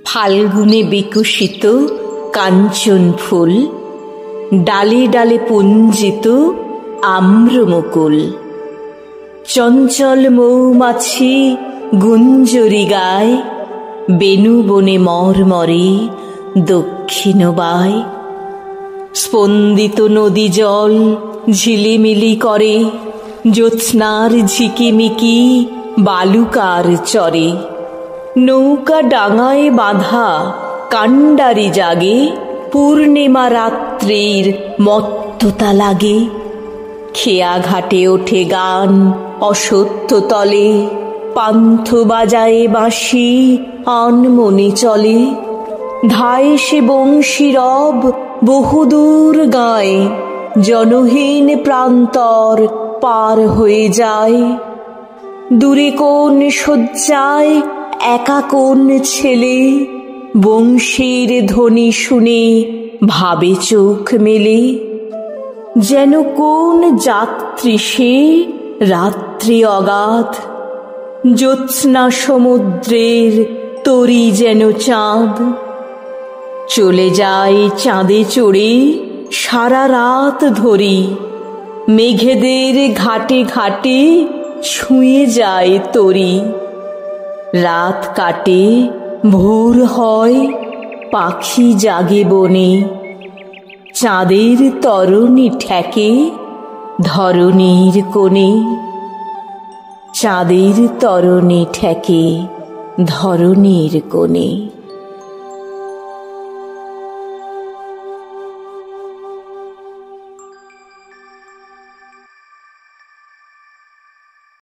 ফাল্গুনে বিকশিত কাঞ্চন ফুল, ডালে ডালে পুঞ্জিত আম্রমুকুল। চঞ্চল মৌমাছি গুঞ্জরি গায়, বেনু বনে মরমরে দক্ষিণ বায়। স্পন্দিত নদী জল ঝিলিমিলি করে, জ্যোৎস্নার ঝিকিমিকি বালুকার চরে। নৌকা ডাঙায় বাঁধা কাণ্ডারি জাগে, পূর্ণিমা রাত্রির মত্ততা লাগে। খেয়া ঘাটে ওঠে গান অসত্য তলে, পান্থ বাজায়ে বাঁশি আনমনে চলে। ধায় সে বংশী রব বহুদূর গায়, জনহীন প্রান্তর পার হয়ে যায়। দূরে কোন শয্যায় একা কোন ছেলে, বংশীর ধ্বনি শুনে ভাবে চোখ মেলে। যেন কোন যাত্রী সে রাত্রি অগাধ, জ্যোৎস্না সমুদ্রের তরী যেন চাঁদ। চলে যায় চাঁদে চড়ে সারা রাত ধরি, মেঘেদের ঘাটে ঘাটে ছুঁয়ে যায় তরি। রাত কাটে ভোর হয়, পাখি জাগে বনে, চাঁদের তরণী ঠেকে ধরণীর কোণে। চাঁদের তরণী ঠেকে ধরণীর কোণে।